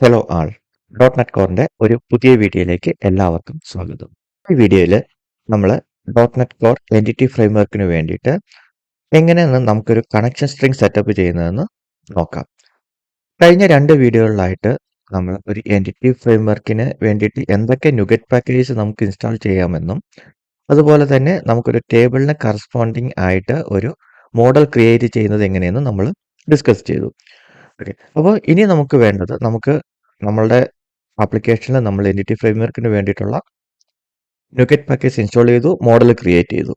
Hello ആൾ dot net കോറിന്റെ ഒരു പുതിയ വീഡിയോയിലേക്ക് എല്ലാവർക്കും സ്വാഗതം. ഈ വീഡിയോയിൽ നമ്മൾ ഡോട്ട് നെറ്റ് കോർ എൻറ്റിറ്റി ഫ്രെയിംവർക്കിന് വേണ്ടിയിട്ട് എങ്ങനെയാണ് നമുക്കൊരു കണക്ഷൻ സ്ട്രിംഗ് സെറ്റപ്പ് ചെയ്യുന്നതെന്ന് നോക്കാം. കഴിഞ്ഞ 2 വീഡിയോകളിലായിട്ട് നമ്മൾ ഒരു എൻറ്റിറ്റി ഫ്രെയിംവർക്കിന് വേണ്ടിയിട്ട് എന്തൊക്കെ നുഗറ്റ് പാക്കേജസ് നമുക്ക് ഇൻസ്റ്റാൾ ചെയ്യാമെന്നും അതുപോലെ തന്നെ നമുക്കൊരു ടേബിളിന് കറസ്പോണ്ടിങ് ആയിട്ട് ഒരു മോഡൽ ക്രിയേറ്റ് ചെയ്യുന്നത് എങ്ങനെയെന്നും നമ്മൾ ഡിസ്കസ് ചെയ്തു. ഓക്കെ. അപ്പോൾ ഇനി നമുക്ക് വേണ്ടത് നമ്മളുടെ ആപ്ലിക്കേഷനിൽ നമ്മൾ എൻറ്റിറ്റി ഫ്രെയിംവർക്കിന് വേണ്ടിയിട്ടുള്ള നുഗറ്റ് പാക്കേജ് ഇൻസ്റ്റാൾ ചെയ്തു, മോഡൽ ക്രിയേറ്റ് ചെയ്തു.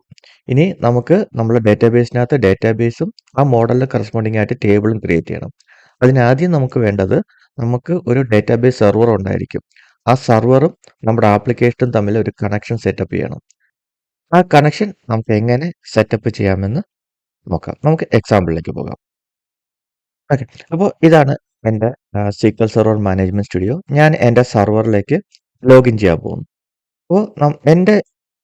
ഇനി നമുക്ക് നമ്മുടെ ഡാറ്റാബേസിനകത്ത് ഡാറ്റാബേസും ആ മോഡലിന് കറസ്പോണ്ടിങ് ആയിട്ട് ടേബിളും ക്രിയേറ്റ് ചെയ്യണം. അതിനാദ്യം നമുക്ക് വേണ്ടത് നമുക്ക് ഒരു ഡാറ്റാബേസ് സെർവർ ഉണ്ടായിരിക്കും. ആ സെർവറും നമ്മുടെ ആപ്ലിക്കേഷനും തമ്മിൽ ഒരു കണക്ഷൻ സെറ്റപ്പ് ചെയ്യണം. ആ കണക്ഷൻ നമുക്ക് എങ്ങനെ സെറ്റപ്പ് ചെയ്യാമെന്ന് നോക്കാം. നമുക്ക് എക്സാമ്പിളിലേക്ക് പോകാം. ഓക്കെ. അപ്പോൾ ഇതാണ് എൻ്റെ SQL സെർവർ മാനേജ്മെന്റ് സ്റ്റുഡിയോ. ഞാൻ എൻ്റെ സെർവറിലേക്ക് ലോഗിൻ ചെയ്യാൻ പോകുന്നു. അപ്പോൾ എൻ്റെ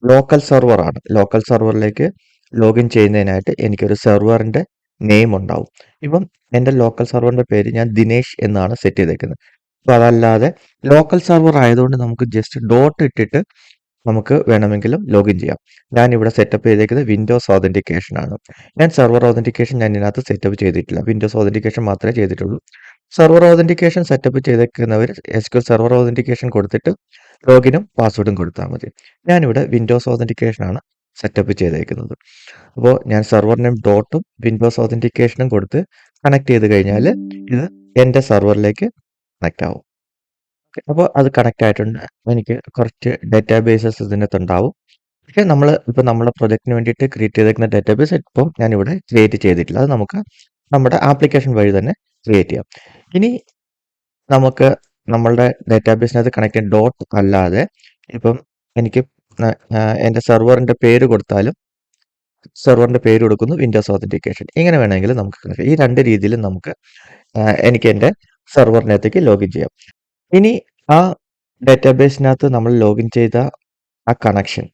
ലോക്കൽ സെർവറാണ്. ലോക്കൽ സെർവറിലേക്ക് ലോഗിൻ ചെയ്യുന്നതിനായിട്ട് എനിക്കൊരു സെർവറിൻ്റെ നെയിം ഉണ്ടാവും. ഇപ്പം എൻ്റെ ലോക്കൽ സെർവറിൻ്റെ പേര് ഞാൻ ദിനേശ് എന്നാണ് സെറ്റ് ചെയ്തേക്കുന്നത്. അപ്പോൾ അതല്ലാതെ ലോക്കൽ സെർവർ ആയതുകൊണ്ട് നമുക്ക് ജസ്റ്റ് ഡോട്ട് ഇട്ടിട്ട് നമുക്ക് വേണമെങ്കിലും ലോഗിൻ ചെയ്യാം. ഞാനിവിടെ സെറ്റപ്പ് ചെയ്തേക്കുന്നത് വിൻഡോസ് ഓതൻറ്റിക്കേഷൻ ആണ്. ഞാൻ സെർവർ ഓതൻറ്റിക്കേഷൻ ഞാൻ ഇതിനകത്ത് സെറ്റപ്പ് ചെയ്തിട്ടില്ല. വിൻഡോസ് ഓതൻറ്റിക്കേഷൻ മാത്രമേ ചെയ്തിട്ടുള്ളൂ. സെർവർ ഓതൻറ്റിക്കേഷൻ സെറ്റപ്പ് ചെയ്തേക്കുന്നവർ SQL സെർവർ ഓതൻറ്റിക്കേഷൻ കൊടുത്തിട്ട് ലോഗിനും പാസ്വേഡും കൊടുത്താൽ മതി. ഞാനിവിടെ വിൻഡോസ് ഓതൻറ്റിക്കേഷൻ ആണ് സെറ്റപ്പ് ചെയ്തേക്കുന്നത്. അപ്പോൾ ഞാൻ സെർവർ നെയിം ഡോട്ടും വിൻഡോസ് ഓതൻറ്റിക്കേഷനും കൊടുത്ത് കണക്ട് ചെയ്ത് കഴിഞ്ഞാൽ ഇത് എൻ്റെ സെർവറിലേക്ക് കണക്ട് ആവും. അപ്പോൾ അത് കണക്ട് ആയിട്ടുണ്ട്. എനിക്ക് കുറച്ച് ഡാറ്റാബേസസ് ഇതിനകത്തുണ്ടാവും. പക്ഷേ ഇപ്പം നമ്മുടെ പ്രൊജക്റ്റിന് വേണ്ടിയിട്ട് ക്രിയേറ്റ് ചെയ്തേക്കുന്ന ഡാറ്റാബേസ് ഇപ്പം ഞാനിവിടെ ക്രിയേറ്റ് ചെയ്തിട്ടില്ല. അത് നമുക്ക് നമ്മുടെ ആപ്ലിക്കേഷൻ വഴി തന്നെ ക്രിയേറ്റ് ചെയ്യാം. ഇനി നമുക്ക് നമ്മളുടെ ഡാറ്റാബേസിനകത്ത് കണക്ട് ചെയ്യാൻ ഡോട്ട് അല്ലാതെ ഇപ്പം എനിക്ക് എൻ്റെ സെർവറിൻ്റെ പേര് കൊടുത്താലും സെർവറിൻ്റെ പേര് കൊടുക്കുന്നു, വിൻഡോസ് ഓതൻറ്റിക്കേഷൻ. ഇങ്ങനെ വേണമെങ്കിൽ നമുക്ക് ഈ 2 രീതിയിലും നമുക്ക് എനിക്ക് എൻ്റെ സെർവറിനകത്തേക്ക് ലോഗിൻ ചെയ്യാം. ഇനി ആ ഡാറ്റാബേസിനകത്ത് നമ്മൾ ലോഗിൻ ചെയ്ത ആ കണക്ഷൻ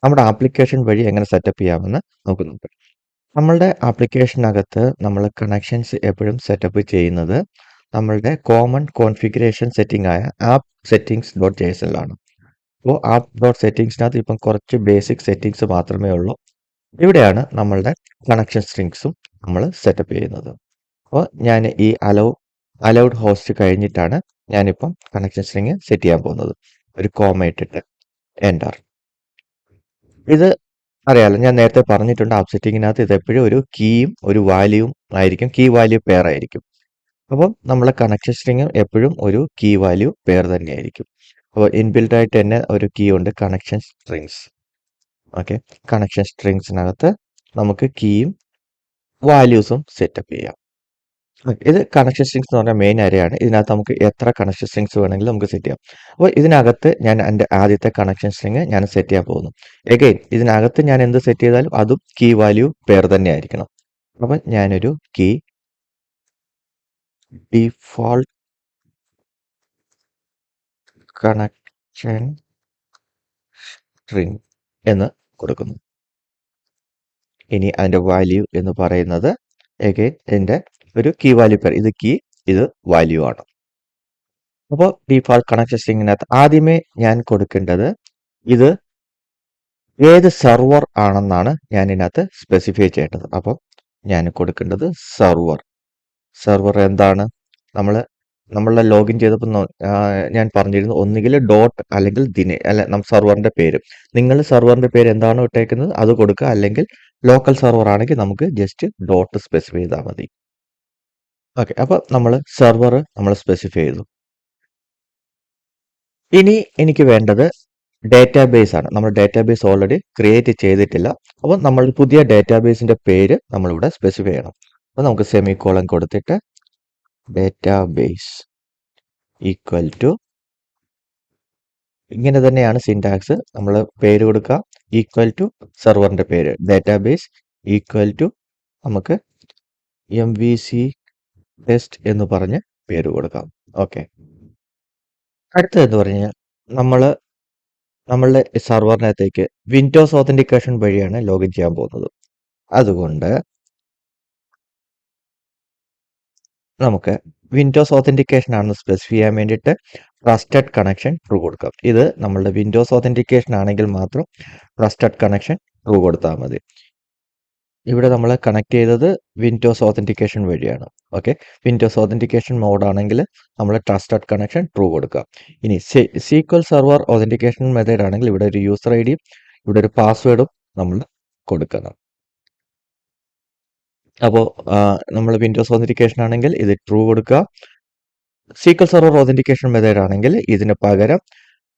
നമ്മുടെ ആപ്ലിക്കേഷൻ വഴി എങ്ങനെ സെറ്റപ്പ് ചെയ്യാമെന്ന് നമുക്ക് നോക്കാം. നമ്മളുടെ ആപ്ലിക്കേഷനകത്ത് നമ്മൾ കണക്ഷൻസ് എപ്പോഴും സെറ്റപ്പ് ചെയ്യുന്നത് നമ്മളുടെ കോമൺ കോൺഫിഗറേഷൻ സെറ്റിംഗ് ആയ ആപ്പ് സെറ്റിംഗ്സ് ഡോട്ട് JSON ലാണ്. അപ്പോൾ ആപ്പ് ഡോട്ട് സെറ്റിംഗ്സിനകത്ത് ഇപ്പം കുറച്ച് ബേസിക് സെറ്റിംഗ്സ് മാത്രമേ ഉള്ളൂ. ഇവിടെയാണ് നമ്മളുടെ കണക്ഷൻ സ്ട്രിങ്സും നമ്മൾ സെറ്റപ്പ് ചെയ്യുന്നത്. അപ്പോൾ ഞാൻ ഈ അലൗഡ് ഹോസ്റ്റ് കഴിഞ്ഞിട്ടാണ് ഞാനിപ്പം കണക്ഷൻ സ്ട്രിങ് സെറ്റ് ചെയ്യാൻ പോകുന്നത്. ഒരു കോമ ഇട്ടിട്ട് എൻ്റർ. ഇത് അറിയാലോ, ഞാൻ നേരത്തെ പറഞ്ഞിട്ടുണ്ട് ആപ്പ് സെറ്റിങ്ങിനകത്ത് ഇത് എപ്പോഴും ഒരു കീയും ഒരു വാല്യൂവും ആയിരിക്കും. കീ വാല്യൂ പെയർ ആയിരിക്കും. അപ്പം നമ്മളെ കണക്ഷൻ സ്ട്രിങ് എപ്പോഴും ഒരു കീ വാല്യൂ പെയർ തന്നെയായിരിക്കും. അപ്പോൾ ഇൻബിൽഡ് ആയിട്ട് തന്നെ ഒരു കീ ഉണ്ട്, കണക്ഷൻ സ്ട്രിങ്സ്. ഓക്കെ. കണക്ഷൻ സ്ട്രിങ്സിനകത്ത് നമുക്ക് കീയും വാല്യൂസും സെറ്റപ്പ് ചെയ്യാം. ഇത് കണക്ഷൻ സ്ട്രിങ്സ് എന്ന് പറഞ്ഞാൽ മെയിൻ അരയാണ്. ഇതിനകത്ത് നമുക്ക് എത്ര കണക്ഷൻ സ്ട്രിങ്സ് വേണമെങ്കിലും നമുക്ക് സെറ്റ് ചെയ്യാം. അപ്പോൾ ഇതിനകത്ത് ഞാൻ എൻ്റെ ആദ്യത്തെ കണക്ഷൻ സ്ട്രിങ് ഞാൻ സെറ്റ് ചെയ്യാൻ പോകുന്നു. എഗെയിൻ ഇതിനകത്ത് ഞാൻ എന്ത് സെറ്റ് ചെയ്താലും അതും കീ വാല്യൂ പെയർ തന്നെ ആയിരിക്കണം. അപ്പം ഞാനൊരു കീ ഡിഫോൾട്ട് കണക്ഷൻ സ്ട്രിങ് എന്ന് കൊടുക്കുന്നു. ഇനി അതിൻ്റെ വാല്യൂ എന്ന് പറയുന്നത് എഗെയിൻ എൻ്റെ ഒരു കീ വാല്യൂ പെയർ. ഇത് കീ, ഇത് വാല്യൂ ആണ്. അപ്പോൾ ഡിഫോൾട്ട് കണക്ഷൻ സ്ട്രിങ്ങിനകത്ത് ആദ്യമേ ഞാൻ കൊടുക്കേണ്ടത് ഇത് ഏത് സെർവർ ആണെന്നാണ് ഞാൻ ഇതിനകത്ത് സ്പെസിഫൈ ചെയ്യേണ്ടത്. അപ്പം ഞാൻ കൊടുക്കേണ്ടത് സെർവർ എന്താണ് നമ്മളുടെ ലോഗിൻ ചെയ്തപ്പോൾ ഞാൻ പറഞ്ഞിരുന്നു ഒന്നുകിൽ ഡോട്ട് അല്ലെങ്കിൽ സെർവറിന്റെ പേര്. നിങ്ങൾ സെർവറിന്റെ പേര് എന്താണോ ഇട്ടേക്കുന്നത് അത് കൊടുക്കുക, അല്ലെങ്കിൽ ലോക്കൽ സെർവർ ആണെങ്കിൽ നമുക്ക് ജസ്റ്റ് ഡോട്ട് സ്പെസിഫൈ ചെയ്താൽ മതി. ഓക്കെ. അപ്പോൾ സെർവർ നമ്മൾ സ്പെസിഫൈ ചെയ്തു. ഇനി എനിക്ക് വേണ്ടത് ഡാറ്റാബേസ് ആണ്. നമ്മൾ ഡാറ്റാബേസ് ഓൾറെഡി ക്രിയേറ്റ് ചെയ്തിട്ടില്ല. അപ്പോൾ നമ്മൾ പുതിയ ഡാറ്റാബേസിന്റെ പേര് നമ്മളിവിടെ സ്പെസിഫൈ ചെയ്യണം. അപ്പോൾ നമുക്ക് സെമിക്കോളൻ കൊടുത്തിട്ട് ഡാറ്റാബേസ് ഈക്വൽ ടു, ഇങ്ങനെ തന്നെയാണ് സിൻടാക്സ്. നമ്മൾ പേര് കൊടുക്കുക ഈക്വൽ ടു സെർവറിന്റെ പേര്, ഡാറ്റാബേസ് ഈക്വൽ ടു നമുക്ക് MVC ടെസ്റ്റ് എന്ന് പറഞ്ഞ് പേര് കൊടുക്കാം. ഓക്കെ. അടുത്തതെന്ന് പറഞ്ഞാൽ നമ്മളുടെ സെർവറിനകത്തേക്ക് വിൻഡോസ് ഓതൻറ്റിക്കേഷൻ വഴിയാണ് ലോഗിൻ ചെയ്യാൻ പോകുന്നത്. അതുകൊണ്ട് നമുക്ക് വിൻഡോസ് ഓതന്റിക്കേഷൻ ആണെന്ന് സ്പെസിഫൈ ചെയ്യാൻ വേണ്ടിയിട്ട് ട്രസ്റ്റഡ് കണക്ഷൻ ട്രൂ കൊടുക്കാം. ഇത് നമ്മളുടെ വിൻഡോസ് ഓതന്റിക്കേഷൻ ആണെങ്കിൽ മാത്രം ട്രസ്റ്റഡ് കണക്ഷൻ ട്രൂ കൊടുത്താൽ മതി. ഇവിടെ നമ്മൾ കണക്ട് ചെയ്തത് വിൻഡോസ് ഓതന്റിക്കേഷൻ വഴിയാണ്. ഓക്കെ, വിൻഡോസ് ഓതന്റിക്കേഷൻ മോഡ് ആണെങ്കിൽ നമ്മൾ ട്രസ്റ്റഡ് കണക്ഷൻ ട്രൂ കൊടുക്കുക. ഇനി സീക്വൽ സെർവർ ഓതന്റിക്കേഷൻ മെത്തേഡ് ആണെങ്കിൽ ഇവിടെ ഒരു യൂസർ ഐ ഡിയും ഇവിടെ ഒരു പാസ്വേഡും നമ്മൾ കൊടുക്കണം. അപ്പോൾ നമ്മൾ വിൻഡോസ് ഓതന്റിക്കേഷൻ ആണെങ്കിൽ ഇത് ട്രൂ കൊടുക്കുക. സീക്വൽ സെർവർ ഓതന്റിക്കേഷൻ മെത്തേഡ് ആണെങ്കിൽ ഇതിന് പകരം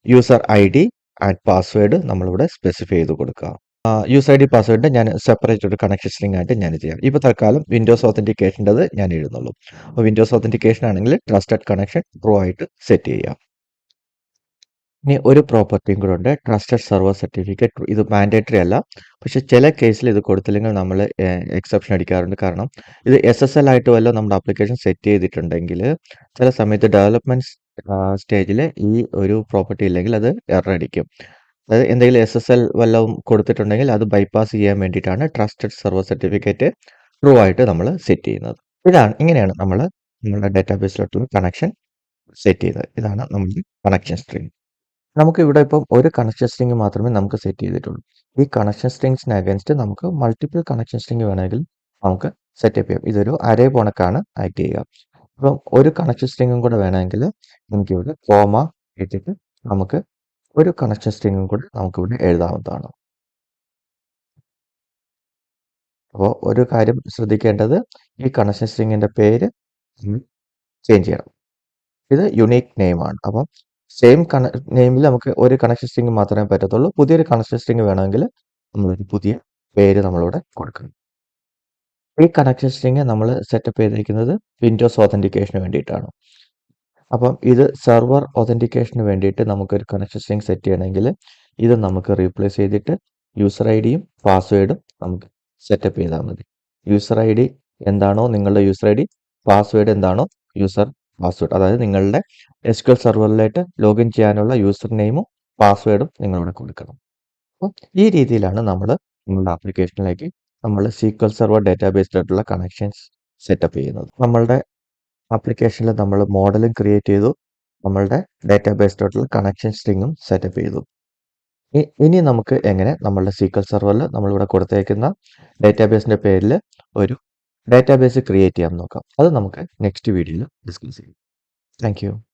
user I D and password നമ്മളിവിടെ സ്പെസിഫൈ ചെയ്ത് കൊടുക്കുക. യൂസർ ഐ ഡി പാസ്വേഡ് ഞാൻ സെപ്പറേറ്റ് ഒരു കണക്ഷൻ സ്ട്രിംഗ് ആയിട്ട് ഞാൻ ചെയ്യാം. ഇപ്പോൾ തൽക്കാലം വിൻഡോസ് ഓതന്റിക്കേഷൻ്റെത് ഞാൻ എഴുതുന്നുള്ളൂ. അപ്പോൾ വിൻഡോസ് ഓതന്റിക്കേഷൻ ആണെങ്കിൽ ട്രസ്റ്റഡ് കണക്ഷൻ ട്രൂ ആയിട്ട് സെറ്റ് ചെയ്യാം. ഇനി ഒരു പ്രോപ്പർട്ടിയും കൂടെ ഉണ്ട്, ട്രസ്റ്റഡ് സെർവർ സർട്ടിഫിക്കറ്റ്. ഇത് മാൻഡേറ്ററി അല്ല, പക്ഷെ ചില കേസിൽ ഇത് കൊടുത്തില്ലെങ്കിൽ നമ്മൾ എക്സെപ്ഷൻ അടിക്കാറുണ്ട്. കാരണം ഇത് SSL ആയിട്ട് വല്ല നമ്മുടെ ആപ്ലിക്കേഷൻ സെറ്റ് ചെയ്തിട്ടുണ്ടെങ്കിൽ ചില സമയത്ത് ഡെവലപ്മെന്റ് സ്റ്റേജിൽ ഈ ഒരു പ്രോപ്പർട്ടി ഇല്ലെങ്കിൽ അത് എറർ അടിക്കും. അതായത് എന്തെങ്കിലും SSL വല്ലതും കൊടുത്തിട്ടുണ്ടെങ്കിൽ അത് ബൈപ്പാസ് ചെയ്യാൻ വേണ്ടിയിട്ടാണ് ട്രസ്റ്റഡ് സെർവർ സർട്ടിഫിക്കറ്റ് ട്രൂ ആയിട്ട് നമ്മൾ സെറ്റ് ചെയ്യുന്നത്. ഇങ്ങനെയാണ് നമ്മൾ നമ്മുടെ ഡാറ്റാബേസിലോട്ടുള്ള കണക്ഷൻ സെറ്റ് ചെയ്തത്. ഇതാണ് നമ്മുടെ കണക്ഷൻ സ്ട്രിംഗ്. നമുക്ക് ഇവിടെ ഇപ്പം ഒരു കണക്ഷൻ സ്ട്രിംഗ് മാത്രമേ നമുക്ക് സെറ്റ് ചെയ്തിട്ടുള്ളൂ. ഈ കണക്ഷൻ സ്ട്രിങ്സിന് അഗൻസ്റ്റ് നമുക്ക് മൾട്ടിപ്പിൾ കണക്ഷൻ സ്ട്രിംഗ് വേണമെങ്കിൽ നമുക്ക് സെറ്റപ്പ് ചെയ്യാം. ഇതൊരു അരേ കണക്കാണ് ആക്ട് ചെയ്യുക. അപ്പം ഒരു കണക്ഷൻ സ്ട്രിംഗും കൂടെ വേണമെങ്കിൽ നമുക്കിവിടെ കോമ ഇട്ടിട്ട് നമുക്ക് ഒരു കണക്ഷൻ സ്ട്രിംഗും കൂടെ നമുക്കിവിടെ എഴുതാവുന്നതാണ്. അപ്പോൾ ഒരു കാര്യം ശ്രദ്ധിക്കേണ്ടത്, ഈ കണക്ഷൻ സ്ട്രിങ്ങിന്റെ പേര് ചേഞ്ച് ചെയ്യണം. ഇത് യുണീക്ക് നെയിമാണ്. അപ്പം സെയിം നെയിമിൽ നമുക്ക് ഒരു കണക്ഷൻ സ്ട്രിംഗ് മാത്രമേ പറ്റത്തുള്ളൂ. പുതിയൊരു കണക്ഷൻ സ്ട്രിംഗ് വേണമെങ്കിൽ നമ്മളൊരു പുതിയ പേര് നമ്മളിവിടെ കൊടുക്കണം. ഈ കണക്ഷൻ സ്ട്രിംഗ് നമ്മൾ സെറ്റപ്പ് ചെയ്തിരിക്കുന്നത് വിൻഡോസ് ഓതന്റിക്കേഷന് വേണ്ടിയിട്ടാണ്. അപ്പം ഇത് സെർവർ ഓതന്റിക്കേഷന് വേണ്ടിയിട്ട് നമുക്കൊരു കണക്ഷൻ സ്ട്രിംഗ് സെറ്റ് ചെയ്യണമെങ്കിൽ ഇത് നമുക്ക് റീപ്ലേസ് ചെയ്തിട്ട് യൂസർ ഐ ഡിയും പാസ്വേഡും നമുക്ക് സെറ്റപ്പ് ചെയ്താൽ മതി. യൂസർ ഐ ഡി എന്താണോ നിങ്ങളുടെ യൂസർ ഐ ഡി, പാസ്വേഡ് എന്താണോ യൂസർ പാസ്വേഡ്. അതായത് നിങ്ങളുടെ SQL സെർവറിലായിട്ട് ലോഗിൻ ചെയ്യാനുള്ള യൂസർ നെയിമും പാസ്വേഡും നിങ്ങളിവിടെ കൊടുക്കണം. അപ്പം ഈ രീതിയിലാണ് നമ്മൾ നിങ്ങളുടെ ആപ്ലിക്കേഷനിലേക്ക് നമ്മൾ SQL സെർവർ ഡാറ്റാബേസിലോട്ടുള്ള കണക്ഷൻസ് സെറ്റപ്പ് ചെയ്യുന്നത്. നമ്മളുടെ ആപ്ലിക്കേഷനിൽ നമ്മൾ മോഡലും ക്രിയേറ്റ് ചെയ്തു, നമ്മളുടെ ഡാറ്റാബേസിലോട്ടുള്ള കണക്ഷൻ സ്ട്രിങ്ങും സെറ്റപ്പ് ചെയ്തു. ഇനി നമുക്ക് എങ്ങനെ നമ്മളുടെ SQL സെർവറിൽ നമ്മളിവിടെ കൊടുത്തേക്കുന്ന ഡാറ്റാബേസിന്റെ പേരിൽ ഒരു ഡാറ്റാബേസ് ക്രിയേറ്റ് ചെയ്യാൻ നോക്കാം. അത് നമുക്ക് നെക്സ്റ്റ് വീഡിയോയിൽ ഡിസ്കസ് ചെയ്യാം. Thank you.